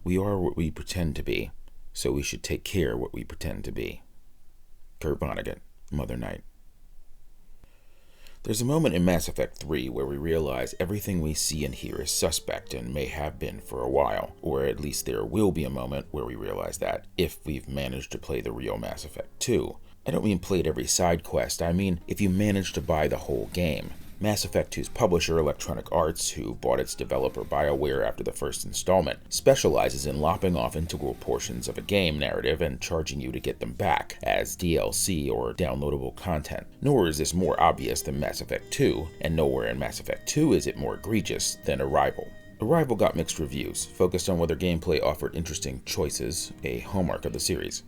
We are what we pretend to be, so we should take care what we pretend to be. Kurt Vonnegut, Mother Night. There's a moment in Mass Effect 3 where we realize everything we see and hear is suspect and may have been for a while, or at least there will be a moment where we realize that, if we've managed to play the real Mass Effect 2. I don't mean played every side quest, I mean if you managed to buy the whole game. Mass Effect 2's publisher, Electronic Arts, who bought its developer BioWare after the first installment, specializes in lopping off integral portions of a game narrative and charging you to get them back as DLC or downloadable content. Nor is this more obvious than Mass Effect 2, and nowhere in Mass Effect 2 is it more egregious than Arrival. Arrival got mixed reviews, focused on whether gameplay offered interesting choices, a hallmark of the series.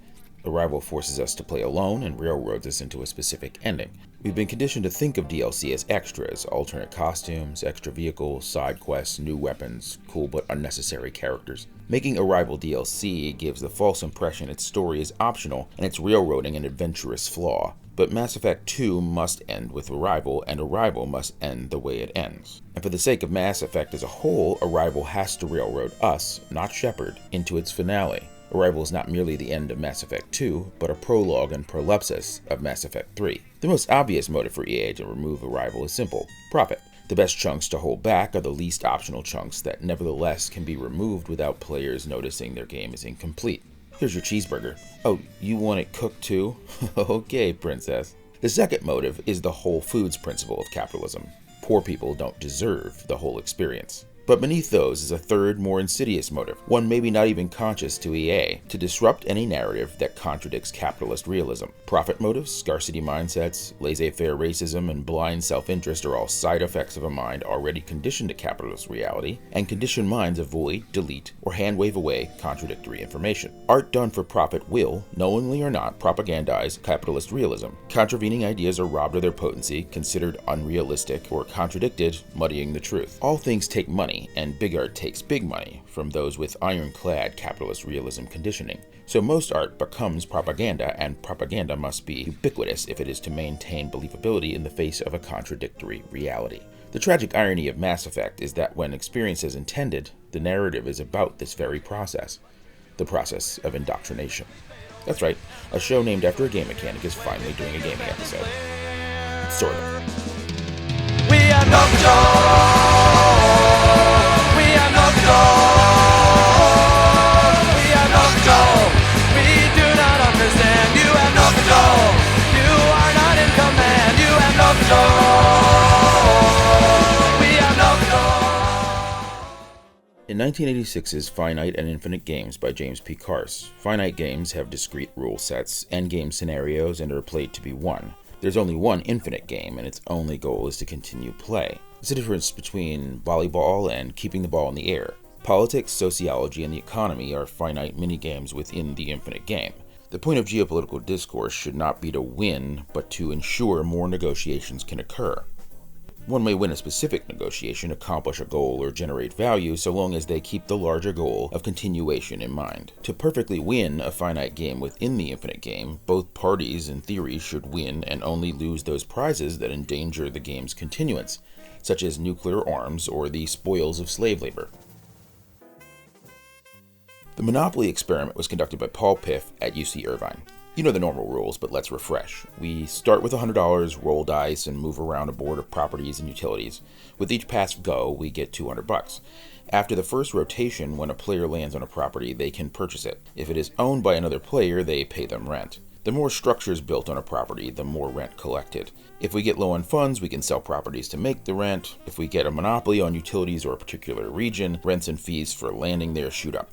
Arrival forces us to play alone and railroads us into a specific ending. We've been conditioned to think of DLC as extras, alternate costumes, extra vehicles, side quests, new weapons, cool but unnecessary characters. Making Arrival DLC gives the false impression its story is optional and its railroading an adventurous flaw. But Mass Effect 2 must end with Arrival, and Arrival must end the way it ends. And for the sake of Mass Effect as a whole, Arrival has to railroad us, not Shepard, into its finale. Arrival is not merely the end of Mass Effect 2, but a prologue and prolepsis of Mass Effect 3. The most obvious motive for EA to remove Arrival is simple: profit. The best chunks to hold back are the least optional chunks that nevertheless can be removed without players noticing their game is incomplete. Here's your cheeseburger. Oh, you want it cooked too? Okay, princess. The second motive is the Whole Foods principle of capitalism. Poor people don't deserve the whole experience. But beneath those is a third, more insidious motive, one maybe not even conscious to EA, to disrupt any narrative that contradicts capitalist realism. Profit motives, scarcity mindsets, laissez-faire racism, and blind self-interest are all side effects of a mind already conditioned to capitalist reality, and conditioned minds avoid, delete, or hand-wave away contradictory information. Art done for profit will, knowingly or not, propagandize capitalist realism. Contravening ideas are robbed of their potency, considered unrealistic, or contradicted, muddying the truth. All things take money, and big art takes big money from those with ironclad capitalist realism conditioning. So most art becomes propaganda, and propaganda must be ubiquitous if it is to maintain believability in the face of a contradictory reality. The tragic irony of Mass Effect is that when experience is intended, the narrative is about this very process, the process of indoctrination. That's right, a show named after a game mechanic is finally doing a gaming episode. Sort of. We are Nocturne! We are Nocturne! We are Nocturne! We do not understand. You have Nocturne! You are not in command. You have Nocturne! We are Nocturne! In 1986's Finite and Infinite Games by James P. Carse, finite games have discrete rule sets, endgame scenarios, and are played to be won. There's only one infinite game, and its only goal is to continue play. It's the difference between volleyball and keeping the ball in the air. Politics, sociology, and the economy are finite minigames within the infinite game. The point of geopolitical discourse should not be to win, but to ensure more negotiations can occur. One may win a specific negotiation, accomplish a goal, or generate value so long as they keep the larger goal of continuation in mind. To perfectly win a finite game within the infinite game, both parties in theory should win and only lose those prizes that endanger the game's continuance, such as nuclear arms or the spoils of slave labor. The Monopoly experiment was conducted by Paul Piff at UC Irvine. You know the normal rules, but let's refresh. We start with $100, roll dice, and move around a board of properties and utilities. With each pass go, we get $200. After the first rotation, when a player lands on a property, they can purchase it. If it is owned by another player, they pay them rent. The more structures built on a property, the more rent collected. If we get low on funds, we can sell properties to make the rent. If we get a monopoly on utilities or a particular region, rents and fees for landing there shoot up.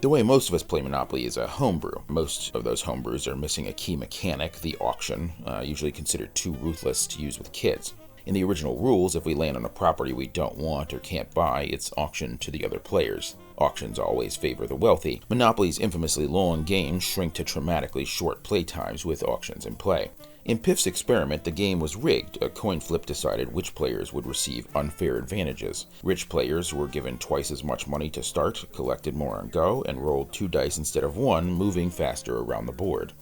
The way most of us play Monopoly is a homebrew. Most of those homebrews are missing a key mechanic, the auction, usually considered too ruthless to use with kids. In the original rules, if we land on a property we don't want or can't buy, it's auctioned to the other players. Auctions always favor the wealthy. Monopoly's infamously long games shrink to traumatically short playtimes with auctions in play. In Piff's experiment, the game was rigged. A coin flip decided which players would receive unfair advantages. Rich players were given twice as much money to start, collected more on go, and rolled 2 dice instead of 1, moving faster around the board.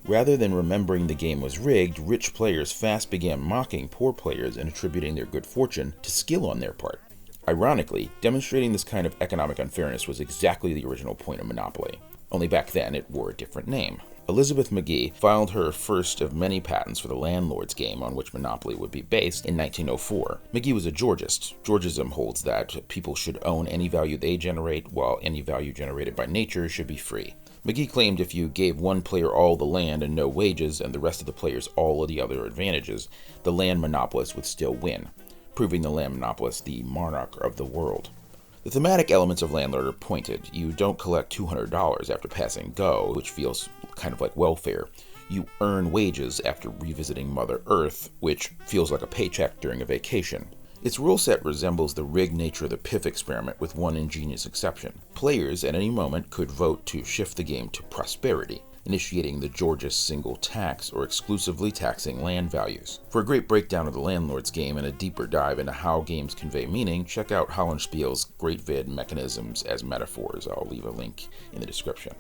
Rather than remembering the game was rigged, rich players fast began mocking poor players and attributing their good fortune to skill on their part. Ironically, demonstrating this kind of economic unfairness was exactly the original point of Monopoly. Only back then it wore a different name. Elizabeth McGee filed her first of many patents for the Landlord's game on which Monopoly would be based in 1904. McGee was a Georgist. Georgism holds that people should own any value they generate, while any value generated by nature should be free. McGee claimed if you gave one player all the land and no wages, and the rest of the players all of the other advantages, the land monopolist would still win, proving the land monopolist the monarch of the world. The thematic elements of Landlord are pointed. You don't collect $200 after passing go, which feels kind of like welfare. You earn wages after revisiting Mother Earth, which feels like a paycheck during a vacation. Its rule set resembles the rigged nature of the Pith experiment with one ingenious exception. Players at any moment could vote to shift the game to prosperity, initiating the Georgist single tax or exclusively taxing land values. For a great breakdown of the Landlord's game and a deeper dive into how games convey meaning, check out Hollenspiel's great vid Mechanisms as Metaphors. I'll leave a link in the description.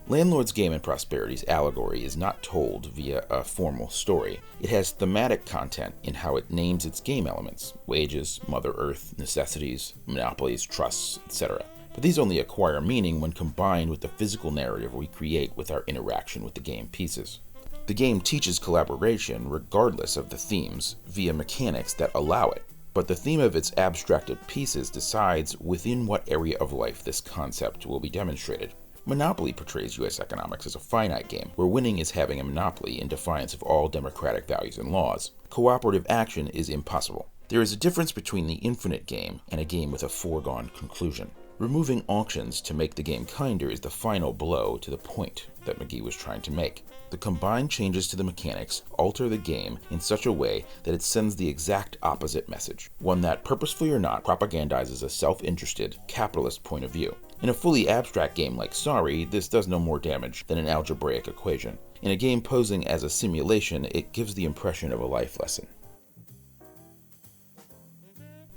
Landlord's game and prosperity's allegory is not told via a formal story. It has thematic content in how it names its game elements: wages, Mother Earth, necessities, monopolies, trusts, etc. But these only acquire meaning when combined with the physical narrative we create with our interaction with the game pieces. The game teaches collaboration regardless of the themes via mechanics that allow it, but the theme of its abstracted pieces decides within what area of life this concept will be demonstrated. Monopoly portrays U.S. economics as a finite game, where winning is having a monopoly in defiance of all democratic values and laws. Cooperative action is impossible. There is a difference between the infinite game and a game with a foregone conclusion. Removing auctions to make the game kinder is the final blow to the point that McGee was trying to make. The combined changes to the mechanics alter the game in such a way that it sends the exact opposite message, one that, purposefully or not, propagandizes a self-interested, capitalist point of view. In a fully abstract game like Sorry, this does no more damage than an algebraic equation. In a game posing as a simulation, it gives the impression of a life lesson.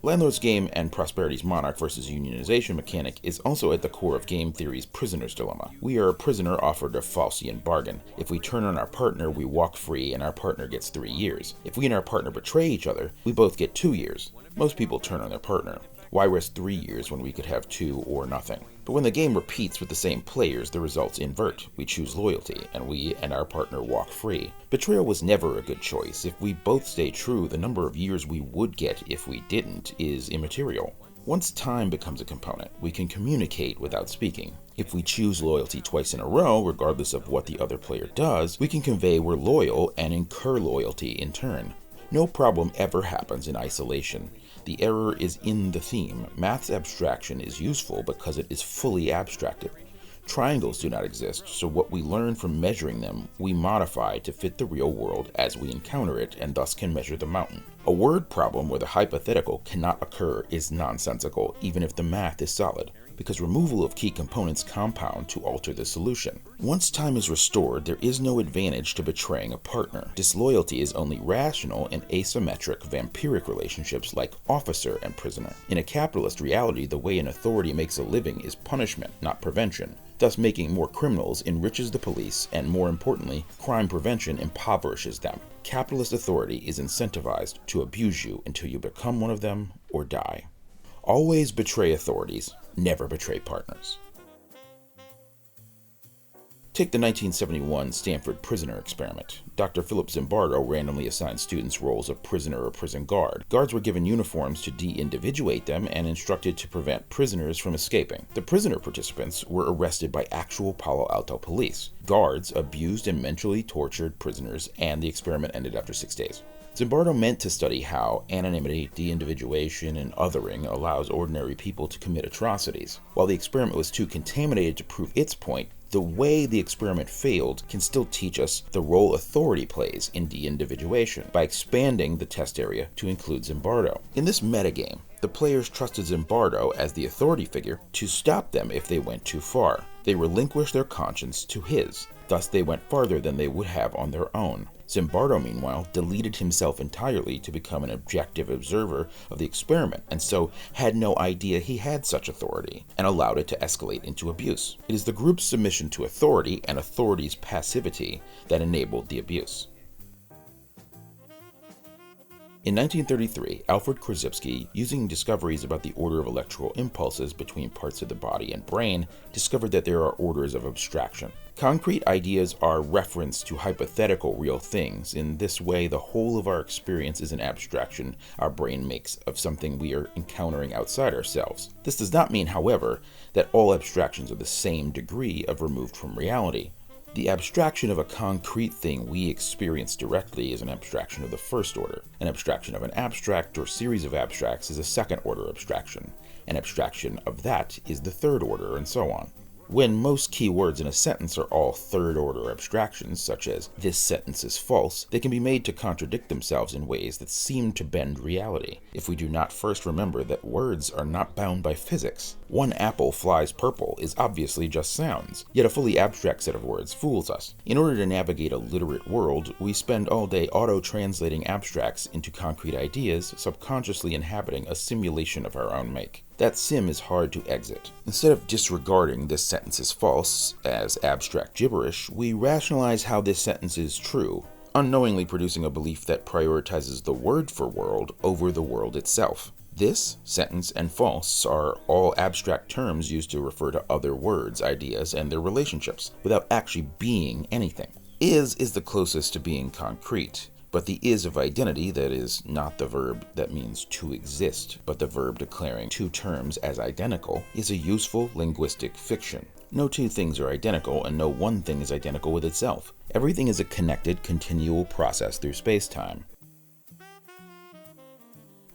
Landlord's game and Prosperity's monarch versus unionization mechanic is also at the core of game theory's prisoner's dilemma. We are a prisoner offered a Faustian bargain. If we turn on our partner, we walk free and our partner gets 3 years. If we and our partner betray each other, we both get 2 years. Most people turn on their partner. Why risk 3 years when we could have 2 or nothing? But when the game repeats with the same players, the results invert. We choose loyalty, and we and our partner walk free. Betrayal was never a good choice. If we both stay true, the number of years we would get if we didn't is immaterial. Once time becomes a component, we can communicate without speaking. If we choose loyalty twice in a row, regardless of what the other player does, we can convey we're loyal and incur loyalty in turn. No problem ever happens in isolation. The error is in the theme. Math's abstraction is useful because it is fully abstracted. Triangles do not exist, so what we learn from measuring them, we modify to fit the real world as we encounter it, and thus can measure the mountain. A word problem where the hypothetical cannot occur is nonsensical, even if the math is solid, because removal of key components compound to alter the solution. Once time is restored, there is no advantage to betraying a partner. Disloyalty is only rational in asymmetric vampiric relationships like officer and prisoner. In a capitalist reality, the way an authority makes a living is punishment, not prevention. Thus, making more criminals enriches the police, and more importantly, crime prevention impoverishes them. Capitalist authority is incentivized to abuse you until you become one of them or die. Always betray authorities, never betray partners. Take the 1971 Stanford prisoner experiment. Dr. Philip Zimbardo randomly assigned students roles of prisoner or prison guard. Guards were given uniforms to de-individuate them and instructed to prevent prisoners from escaping. The prisoner participants were arrested by actual Palo Alto police. Guards abused and mentally tortured prisoners, and the experiment ended after 6 days. Zimbardo meant to study how anonymity, de-individuation, and othering allows ordinary people to commit atrocities. While the experiment was too contaminated to prove its point, the way the experiment failed can still teach us the role authority plays in de-individuation by expanding the test area to include Zimbardo. In this metagame, the players trusted Zimbardo as the authority figure to stop them if they went too far. They relinquished their conscience to his. Thus, they went farther than they would have on their own. Zimbardo, meanwhile, deleted himself entirely to become an objective observer of the experiment, and so had no idea he had such authority, and allowed it to escalate into abuse. It is the group's submission to authority and authority's passivity that enabled the abuse. In 1933, Alfred Korzybski, using discoveries about the order of electrical impulses between parts of the body and brain, discovered that there are orders of abstraction. Concrete ideas are referenced to hypothetical real things. In this way, the whole of our experience is an abstraction our brain makes of something we are encountering outside ourselves. This does not mean, however, that all abstractions are the same degree of removed from reality. The abstraction of a concrete thing we experience directly is an abstraction of the first order. An abstraction of an abstract or series of abstracts is a second order abstraction. An abstraction of that is the third order, and so on. When most key words in a sentence are all third-order abstractions, such as "this sentence is false," they can be made to contradict themselves in ways that seem to bend reality, if we do not first remember that words are not bound by physics. "One apple flies purple" is obviously just sounds, yet a fully abstract set of words fools us. In order to navigate a literate world, we spend all day auto-translating abstracts into concrete ideas, subconsciously inhabiting a simulation of our own make. That sim is hard to exit. Instead of disregarding "this sentence is false" as abstract gibberish, we rationalize how this sentence is true, unknowingly producing a belief that prioritizes the word for world over the world itself. This, sentence, and false are all abstract terms used to refer to other words, ideas, and their relationships, without actually being anything. Is the closest to being concrete. But the is of identity, that is, not the verb that means to exist, but the verb declaring two terms as identical, is a useful linguistic fiction. No two things are identical, and no one thing is identical with itself. Everything is a connected, continual process through space-time.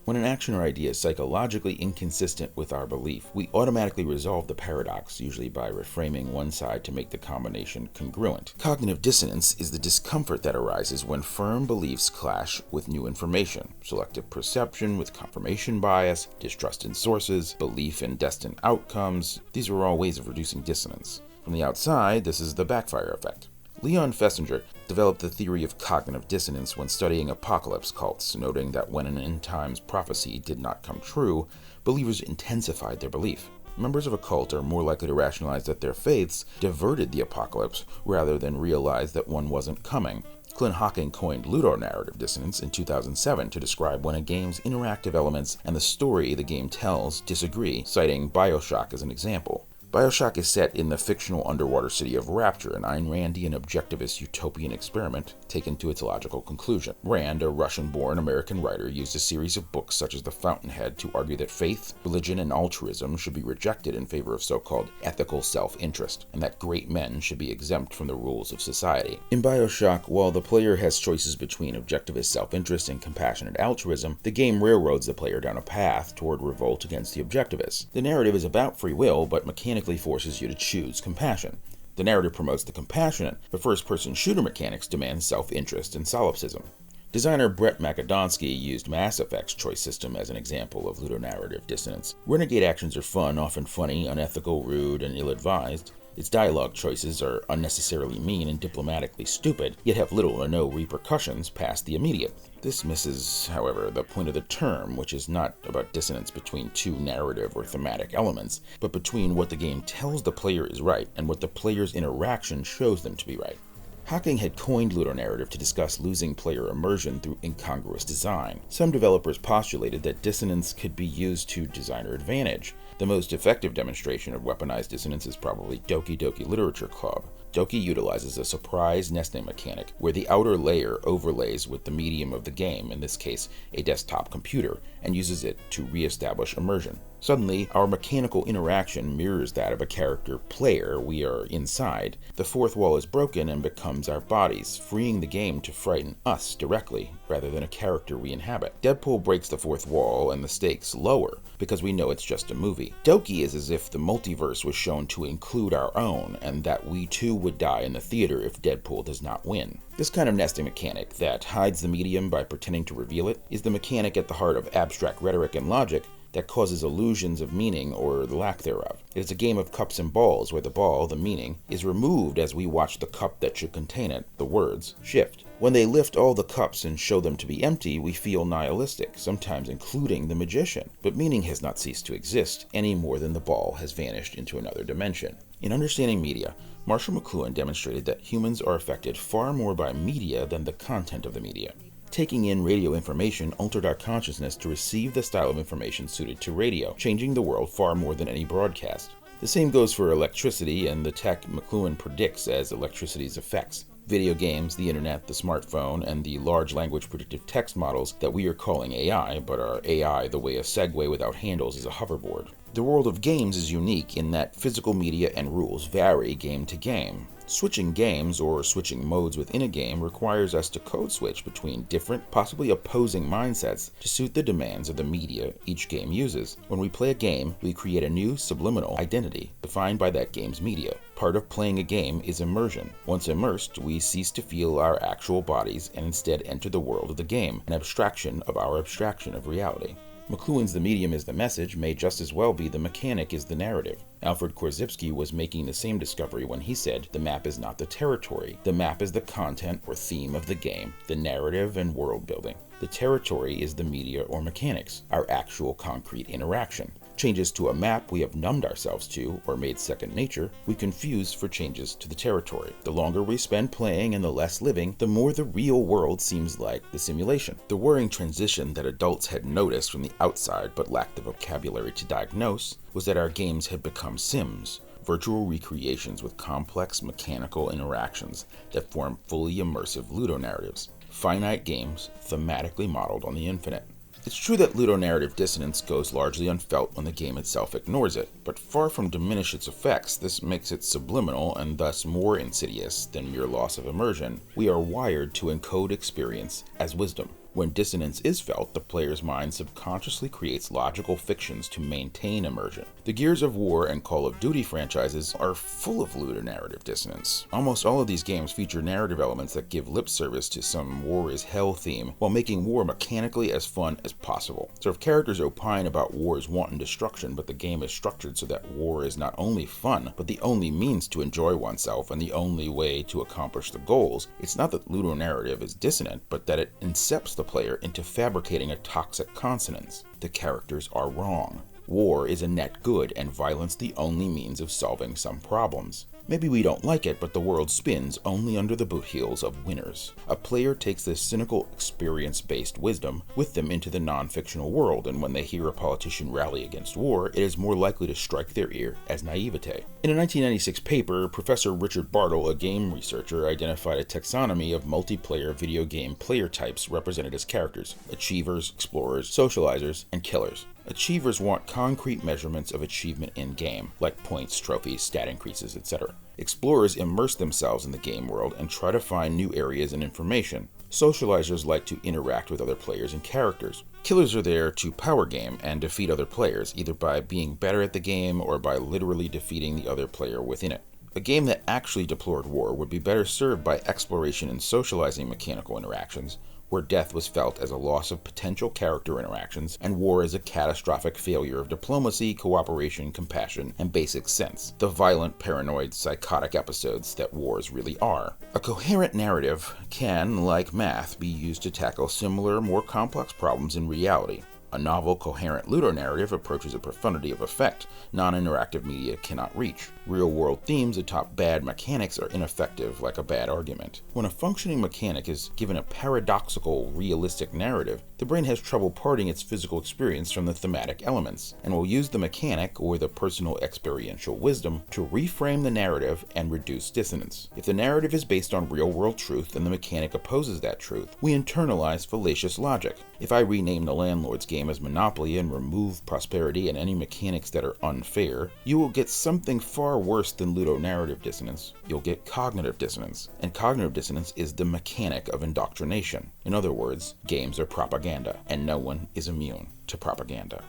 When an action or idea is psychologically inconsistent with our belief, we automatically resolve the paradox, usually by reframing one side to make the combination congruent. Cognitive dissonance is the discomfort that arises when firm beliefs clash with new information. Selective perception with confirmation bias, distrust in sources, belief in destined outcomes. These are all ways of reducing dissonance. From the outside, this is the backfire effect. Leon Festinger developed the theory of cognitive dissonance when studying apocalypse cults, noting that when an end-times prophecy did not come true, believers intensified their belief. Members of a cult are more likely to rationalize that their faiths diverted the apocalypse rather than realize that one wasn't coming. Clint Hocking coined ludonarrative dissonance in 2007 to describe when a game's interactive elements and the story the game tells disagree, citing BioShock as an example. BioShock is set in the fictional underwater city of Rapture, an Ayn Randian objectivist utopian experiment taken to its logical conclusion. Rand, a Russian-born American writer, used a series of books such as The Fountainhead to argue that faith, religion, and altruism should be rejected in favor of so-called ethical self-interest, and that great men should be exempt from the rules of society. In BioShock, while the player has choices between objectivist self-interest and compassionate altruism, the game railroads the player down a path toward revolt against the objectivists. The narrative is about free will, but mechanically forces you to choose compassion. The narrative promotes the compassionate, but first-person shooter mechanics demand self-interest and solipsism. Designer Brett Makedonsky used Mass Effect's choice system as an example of ludonarrative dissonance. Renegade actions are fun, often funny, unethical, rude, and ill-advised. Its dialogue choices are unnecessarily mean and diplomatically stupid, yet have little or no repercussions past the immediate. This misses, however, the point of the term, which is not about dissonance between two narrative or thematic elements, but between what the game tells the player is right and what the player's interaction shows them to be right. Hocking had coined ludonarrative to discuss losing player immersion through incongruous design. Some developers postulated that dissonance could be used to designer advantage. The most effective demonstration of weaponized dissonance is probably Doki Doki Literature Club. Doki utilizes a surprise nesting mechanic where the outer layer overlays with the medium of the game, in this case a desktop computer, and uses it to re-establish immersion. Suddenly, our mechanical interaction mirrors that of a character player we are inside. The fourth wall is broken and becomes our bodies, freeing the game to frighten us directly, rather than a character we inhabit. Deadpool breaks the fourth wall and the stakes lower, because we know it's just a movie. Doki is as if the multiverse was shown to include our own, and that we too would die in the theater if Deadpool does not win. This kind of nesting mechanic that hides the medium by pretending to reveal it is the mechanic at the heart of abstract rhetoric and logic that causes illusions of meaning or the lack thereof. It is a game of cups and balls where the ball, the meaning, is removed as we watch the cup that should contain it, the words, shift. When they lift all the cups and show them to be empty, we feel nihilistic, sometimes including the magician. But meaning has not ceased to exist, any more than the ball has vanished into another dimension. In Understanding Media, Marshall McLuhan demonstrated that humans are affected far more by media than the content of the media. Taking in radio information altered our consciousness to receive the style of information suited to radio, changing the world far more than any broadcast. The same goes for electricity and the tech McLuhan predicts as electricity's effects. Video games, the internet, the smartphone, and the large language predictive text models that we are calling AI, but are AI the way a Segway without handles is a hoverboard. The world of games is unique in that physical media and rules vary game to game. Switching games or switching modes within a game requires us to code switch between different, possibly opposing mindsets to suit the demands of the media each game uses. When we play a game, we create a new subliminal identity defined by that game's media. Part of playing a game is immersion. Once immersed, we cease to feel our actual bodies and instead enter the world of the game, an abstraction of our abstraction of reality. McLuhan's "the medium is the message" may just as well be "the mechanic is the narrative." Alfred Korzybski was making the same discovery when he said, "The map is not the territory. The map is the content or theme of the game, the narrative and world building. The territory is the media or mechanics, our actual concrete interaction. Changes to a map we have numbed ourselves to or made second nature, we confuse for changes to the territory. The longer we spend playing and the less living, the more the real world seems like the simulation." The worrying transition that adults had noticed from the outside but lacked the vocabulary to diagnose was that our games had become sims, virtual recreations with complex mechanical interactions that form fully immersive ludonarratives, finite games thematically modeled on the infinite. It's true that ludonarrative dissonance goes largely unfelt when the game itself ignores it, but far from diminish its effects, this makes it subliminal and thus more insidious than mere loss of immersion. We are wired to encode experience as wisdom. When dissonance is felt, the player's mind subconsciously creates logical fictions to maintain immersion. The Gears of War and Call of Duty franchises are full of ludonarrative dissonance. Almost all of these games feature narrative elements that give lip service to some war is hell theme, while making war mechanically as fun as possible. So if characters opine about war's wanton destruction, but the game is structured so that war is not only fun, but the only means to enjoy oneself and the only way to accomplish the goals, it's not that ludonarrative is dissonant, but that it incepts the player into fabricating a toxic consonance. The characters are wrong. War is a net good and violence the only means of solving some problems. Maybe we don't like it, but the world spins only under the boot heels of winners. A player takes this cynical, experience-based wisdom with them into the non-fictional world, and when they hear a politician rally against war, it is more likely to strike their ear as naivete. In a 1996 paper, Professor Richard Bartle, a game researcher, identified a taxonomy of multiplayer video game player types represented as characters: achievers, explorers, socializers, and killers. Achievers want concrete measurements of achievement in-game, like points, trophies, stat increases, etc. Explorers immerse themselves in the game world and try to find new areas and information. Socializers like to interact with other players and characters. Killers are there to power game and defeat other players, either by being better at the game or by literally defeating the other player within it. A game that actually deplored war would be better served by exploration and socializing mechanical interactions, where death was felt as a loss of potential character interactions, and war as a catastrophic failure of diplomacy, cooperation, compassion, and basic sense, the violent, paranoid, psychotic episodes that wars really are. A coherent narrative can, like math, be used to tackle similar, more complex problems in reality. A novel, coherent ludonarrative approaches a profundity of effect non-interactive media cannot reach. Real-world themes atop bad mechanics are ineffective, like a bad argument. When a functioning mechanic is given a paradoxical, realistic narrative, the brain has trouble parting its physical experience from the thematic elements, and will use the mechanic or the personal experiential wisdom to reframe the narrative and reduce dissonance. If the narrative is based on real-world truth and the mechanic opposes that truth, we internalize fallacious logic. If I rename the Landlord's game as Monopoly and remove prosperity and any mechanics that are unfair, you will get something far worse than ludonarrative dissonance. You'll get cognitive dissonance, and cognitive dissonance is the mechanic of indoctrination. In other words, games are propaganda, and no one is immune to propaganda.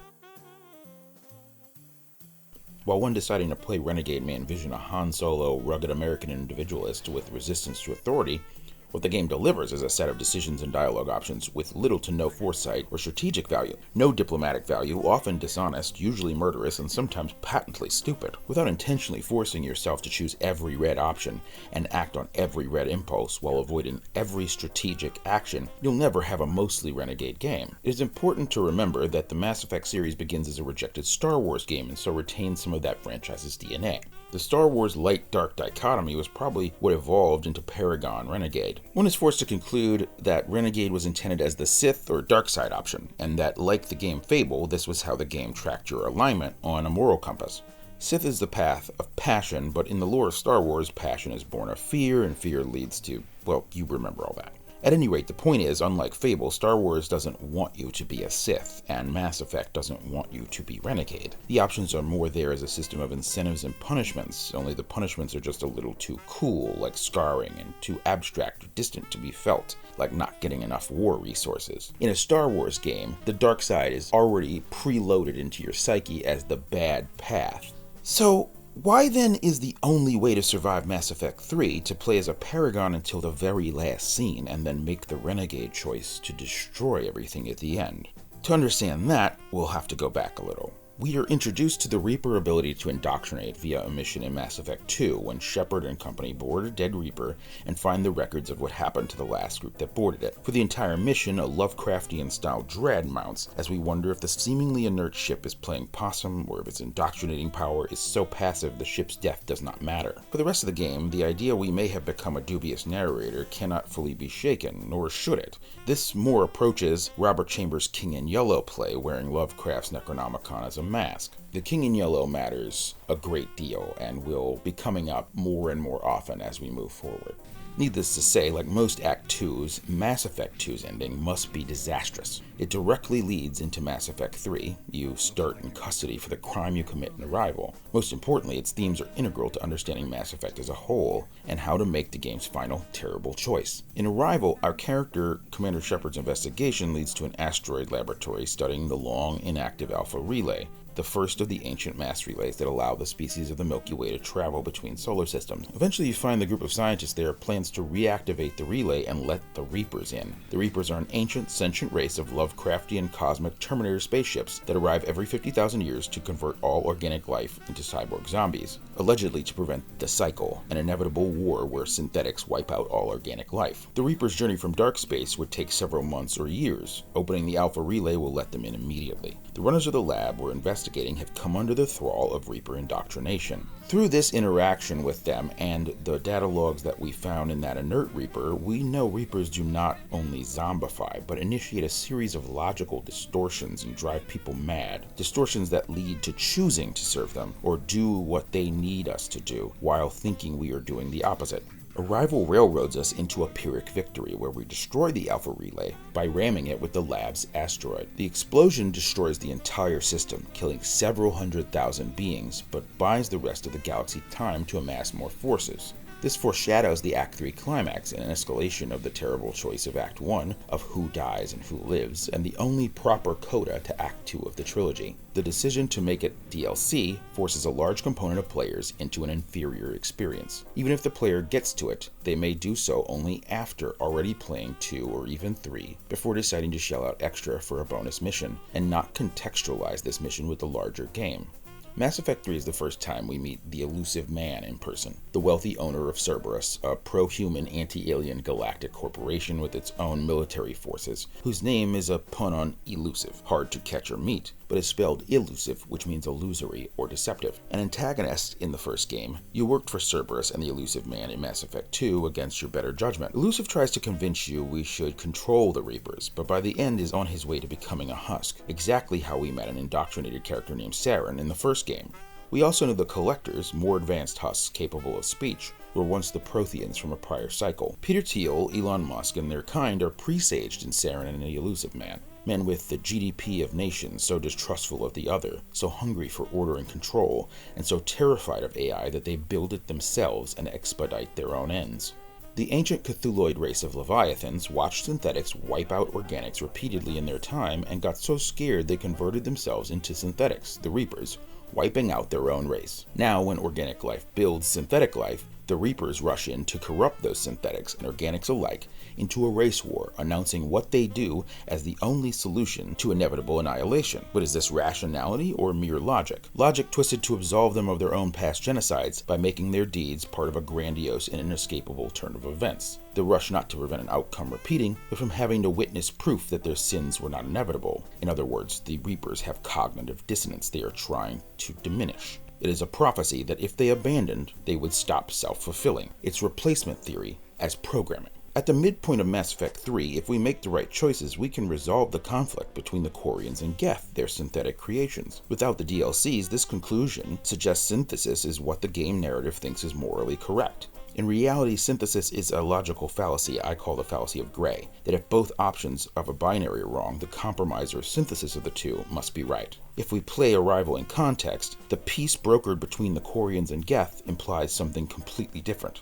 While one deciding to play Renegade may envision a Han Solo, rugged American individualist with resistance to authority, what the game delivers is a set of decisions and dialogue options with little to no foresight or strategic value. No diplomatic value, often dishonest, usually murderous, and sometimes patently stupid. Without intentionally forcing yourself to choose every red option and act on every red impulse while avoiding every strategic action, you'll never have a mostly Renegade game. It is important to remember that the Mass Effect series begins as a rejected Star Wars game and so retains some of that franchise's DNA. The Star Wars light-dark dichotomy was probably what evolved into Paragon Renegade. One is forced to conclude that Renegade was intended as the Sith or dark side option, and that, like the game Fable, this was how the game tracked your alignment on a moral compass. Sith is the path of passion, but in the lore of Star Wars, passion is born of fear, and fear leads to, well, you remember all that. At any rate, the point is, unlike Fable, Star Wars doesn't want you to be a Sith, and Mass Effect doesn't want you to be Renegade. The options are more there as a system of incentives and punishments, only the punishments are just a little too cool, like scarring, and too abstract or distant to be felt, like not getting enough war resources. In a Star Wars game, the dark side is already preloaded into your psyche as the bad path. So, why then is the only way to survive Mass Effect 3 to play as a Paragon until the very last scene and then make the Renegade choice to destroy everything at the end? To understand that, we'll have to go back a little. We are introduced to the Reaper ability to indoctrinate via a mission in Mass Effect 2 when Shepard and company board a dead Reaper and find the records of what happened to the last group that boarded it. For the entire mission, a Lovecraftian-style dread mounts as we wonder if the seemingly inert ship is playing possum or if its indoctrinating power is so passive the ship's death does not matter. For the rest of the game, the idea we may have become a dubious narrator cannot fully be shaken, nor should it. This more approaches Robert Chambers' King in Yellow play wearing Lovecraft's Necronomicon as a mask. The King in Yellow matters a great deal and will be coming up more and more often as we move forward. Needless to say, like most Act 2's, Mass Effect 2's ending must be disastrous. It directly leads into Mass Effect 3. You start in custody for the crime you commit in Arrival. Most importantly, its themes are integral to understanding Mass Effect as a whole and how to make the game's final terrible choice. In Arrival, our character, Commander Shepard's investigation leads to an asteroid laboratory studying the long inactive Alpha Relay, the first of the ancient mass relays that allow the species of the Milky Way to travel between solar systems. Eventually you find the group of scientists there plans to reactivate the relay and let the Reapers in. The Reapers are an ancient, sentient race of Lovecraftian cosmic Terminator spaceships that arrive every 50,000 years to convert all organic life into cyborg zombies, allegedly to prevent the cycle, an inevitable war where synthetics wipe out all organic life. The Reapers' journey from dark space would take several months or years. Opening the Alpha Relay will let them in immediately. The runners of the lab we're investigating have come under the thrall of Reaper indoctrination. Through this interaction with them and the data logs that we found in that inert Reaper, we know Reapers do not only zombify, but initiate a series of logical distortions and drive people mad. Distortions that lead to choosing to serve them, or do what they need us to do, while thinking we are doing the opposite. Arrival railroads us into a Pyrrhic victory where we destroy the Alpha Relay by ramming it with the lab's asteroid. The explosion destroys the entire system, killing several 100,000 beings, but buys the rest of the galaxy time to amass more forces. This foreshadows the Act 3 climax and an escalation of the terrible choice of Act 1 of who dies and who lives, and the only proper coda to Act 2 of the trilogy. The decision to make it DLC forces a large component of players into an inferior experience. Even if the player gets to it, they may do so only after already playing 2 or even 3 before deciding to shell out extra for a bonus mission, and not contextualize this mission with the larger game. Mass Effect 3 is the first time we meet the elusive man in person, the wealthy owner of Cerberus, a pro-human anti-alien galactic corporation with its own military forces, whose name is a pun on elusive, hard to catch or meet, but is spelled elusive, which means illusory or deceptive. An antagonist in the first game, you worked for Cerberus and the elusive man in Mass Effect 2 against your better judgment. Elusive tries to convince you we should control the Reapers, but by the end is on his way to becoming a husk, exactly how we met an indoctrinated character named Saren in the first game. We also know the Collectors, more advanced husks capable of speech, were once the Protheans from a prior cycle. Peter Thiel, Elon Musk, and their kind are presaged in Saren and the elusive man. Men with the GDP of nations, so distrustful of the other, so hungry for order and control, and so terrified of AI that they build it themselves and expedite their own ends. The ancient Cthulhuid race of Leviathans watched synthetics wipe out organics repeatedly in their time and got so scared they converted themselves into synthetics, the Reapers, wiping out their own race. Now, when organic life builds synthetic life, the Reapers rush in to corrupt those synthetics and organics alike into a race war, announcing what they do as the only solution to inevitable annihilation. But is this rationality or mere logic? Logic twisted to absolve them of their own past genocides by making their deeds part of a grandiose and inescapable turn of events. The rush not to prevent an outcome repeating, but from having to witness proof that their sins were not inevitable. In other words, the Reapers have cognitive dissonance they are trying to diminish. It is a prophecy that if they abandoned, they would stop self-fulfilling. It's replacement theory as programming. At the midpoint of Mass Effect 3, if we make the right choices, we can resolve the conflict between the Quarians and Geth, their synthetic creations. Without the DLCs, this conclusion suggests synthesis is what the game narrative thinks is morally correct. In reality, synthesis is a logical fallacy I call the fallacy of gray, that if both options of a binary are wrong, the compromise or synthesis of the two must be right. If we play Arrival in context, the peace brokered between the Quarians and Geth implies something completely different.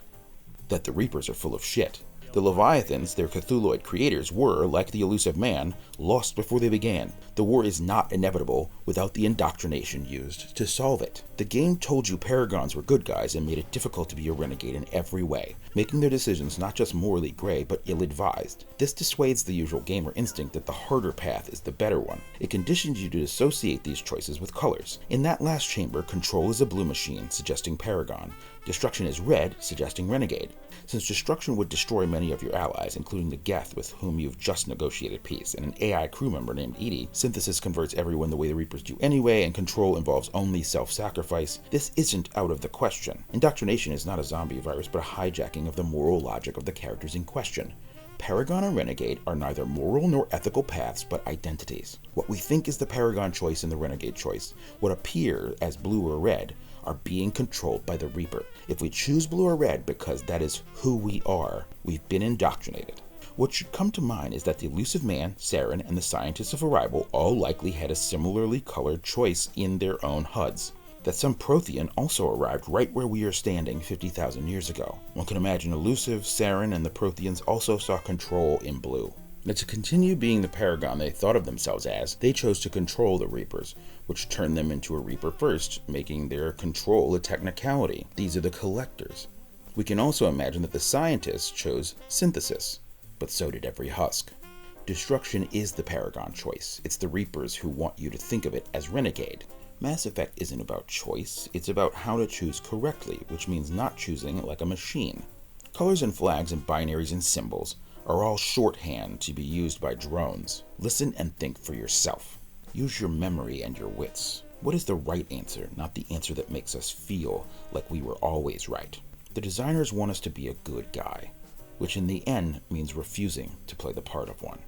That the Reapers are full of shit. The Leviathans, their Cthulhuid creators, were, like the elusive man, lost before they began. The war is not inevitable without the indoctrination used to solve it. The game told you Paragons were good guys and made it difficult to be a renegade in every way, making their decisions not just morally gray, but ill-advised. This dissuades the usual gamer instinct that the harder path is the better one. It conditions you to associate these choices with colors. In that last chamber, control is a blue machine, suggesting Paragon. Destruction is red, suggesting renegade. Since destruction would destroy many of your allies, including the Geth with whom you've just negotiated peace, and an AI crew member named Edie, synthesis converts everyone the way the Reapers do anyway, and control involves only self-sacrifice. This isn't out of the question. Indoctrination is not a zombie virus, but a hijacking of the moral logic of the characters in question. Paragon and Renegade are neither moral nor ethical paths, but identities. What we think is the Paragon choice and the Renegade choice, what appear as blue or red, are being controlled by the Reaper. If we choose blue or red because that is who we are, we've been indoctrinated. What should come to mind is that the elusive man, Saren, and the scientists of Arrival all likely had a similarly colored choice in their own HUDs. That some Prothean also arrived right where we are standing 50,000 years ago. One can imagine elusive, Saren, and the Protheans also saw control in blue. But to continue being the Paragon they thought of themselves as, they chose to control the Reapers, which turned them into a Reaper first, making their control a technicality. These are the collectors. We can also imagine that the scientists chose synthesis, but so did every husk. Destruction is the Paragon choice. It's the Reapers who want you to think of it as renegade. Mass Effect isn't about choice, it's about how to choose correctly, which means not choosing like a machine. Colors and flags and binaries and symbols are all shorthand to be used by drones. Listen and think for yourself. Use your memory and your wits. What is the right answer, not the answer that makes us feel like we were always right? The designers want us to be a good guy, which in the end means refusing to play the part of one.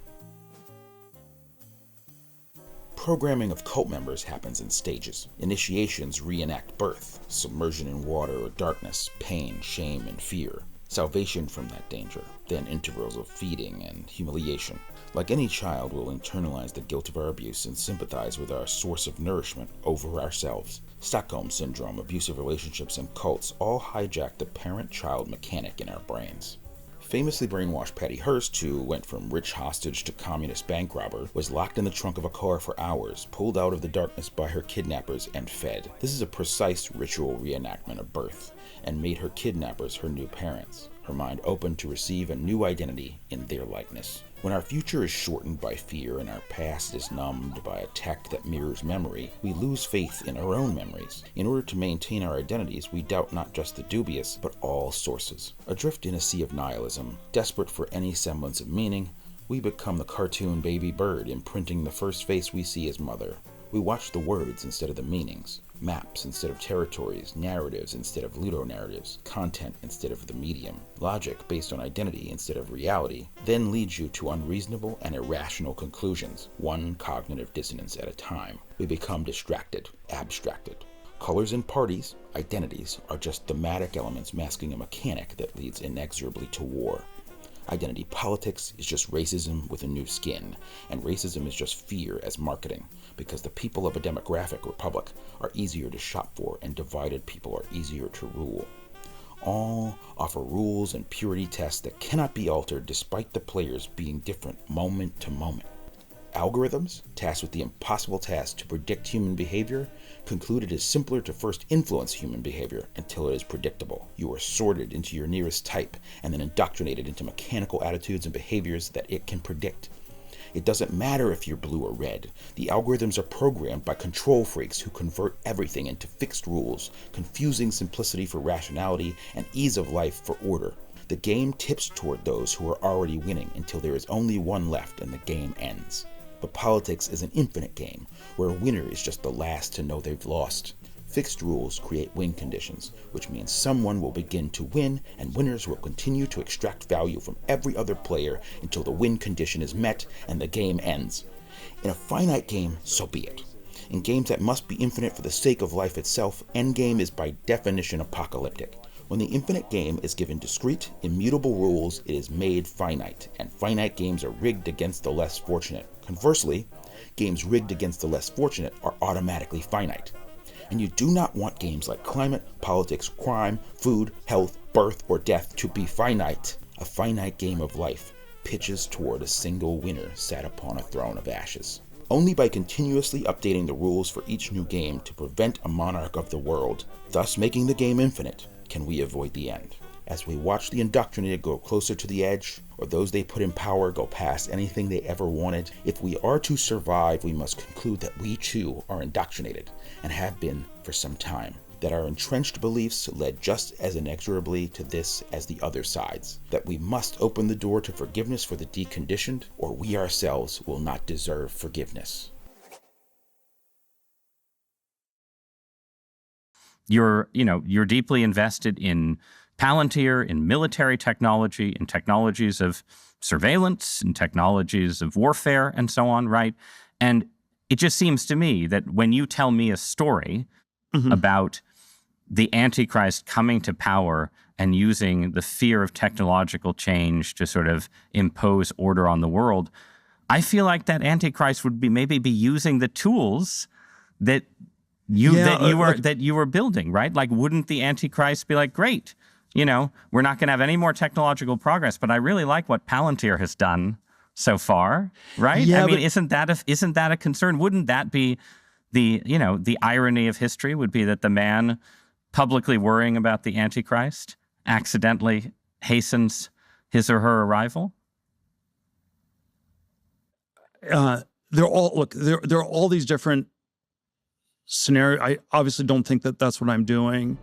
Programming of cult members happens in stages. Initiations reenact birth, submersion in water or darkness, pain, shame, and fear. Salvation from that danger, then intervals of feeding and humiliation. Like any child, we'll internalize the guilt of our abuse and sympathize with our source of nourishment over ourselves. Stockholm Syndrome, abusive relationships, and cults all hijack the parent-child mechanic in our brains. Famously brainwashed Patty Hearst, who went from rich hostage to communist bank robber, was locked in the trunk of a car for hours, pulled out of the darkness by her kidnappers, and fed. This is a precise ritual reenactment of birth, and made her kidnappers her new parents, her mind open to receive a new identity in their likeness. When our future is shortened by fear and our past is numbed by a tech that mirrors memory, we lose faith in our own memories. In order to maintain our identities, we doubt not just the dubious, but all sources. Adrift in a sea of nihilism, desperate for any semblance of meaning, we become the cartoon baby bird, imprinting the first face we see as mother. We watch the words instead of the meanings, maps instead of territories, narratives instead of ludonarratives, content instead of the medium, logic based on identity instead of reality, then leads you to unreasonable and irrational conclusions, one cognitive dissonance at a time. We become distracted, abstracted. Colors and parties, identities, are just thematic elements masking a mechanic that leads inexorably to war. Identity politics is just racism with a new skin, and racism is just fear as marketing, because the people of a demographic republic are easier to shop for and divided people are easier to rule. All offer rules and purity tests that cannot be altered despite the players being different moment to moment. Algorithms, tasked with the impossible task to predict human behavior, conclude it is simpler to first influence human behavior until it is predictable. You are sorted into your nearest type and then indoctrinated into mechanical attitudes and behaviors that it can predict. It doesn't matter if you're blue or red. The algorithms are programmed by control freaks who convert everything into fixed rules, confusing simplicity for rationality and ease of life for order. The game tips toward those who are already winning until there is only one left and the game ends. But politics is an infinite game, where a winner is just the last to know they've lost. Fixed rules create win conditions, which means someone will begin to win, and winners will continue to extract value from every other player until the win condition is met and the game ends. In a finite game, so be it. In games that must be infinite for the sake of life itself, endgame is by definition apocalyptic. When the infinite game is given discrete, immutable rules, it is made finite, and finite games are rigged against the less fortunate. Conversely, games rigged against the less fortunate are automatically finite. And you do not want games like climate, politics, crime, food, health, birth, or death to be finite. A finite game of life pitches toward a single winner sat upon a throne of ashes. Only by continuously updating the rules for each new game to prevent a monarch of the world, thus making the game infinite, can we avoid the end. As we watch the indoctrinated go closer to the edge, or those they put in power go past anything they ever wanted, if we are to survive, we must conclude that we too are indoctrinated, and have been for some time, that our entrenched beliefs led just as inexorably to this as the other sides, that we must open the door to forgiveness for the deconditioned, or we ourselves will not deserve forgiveness. You're deeply invested in Palantir, in military technology, in technologies of surveillance, in technologies of warfare, and so on, right? And it just seems to me that when you tell me a story about the Antichrist coming to power and using the fear of technological change to sort of impose order on the world, I feel like that Antichrist would maybe be using the tools that you were building, right? Like, wouldn't the Antichrist be like, great, we're not going to have any more technological progress, but I really like what Palantir has done so far, right? Yeah, isn't that a concern? Wouldn't that be the irony of history would be that the man publicly worrying about the Antichrist accidentally hastens his or her arrival? There are all these different scenarios. I obviously don't think that that's what I'm doing.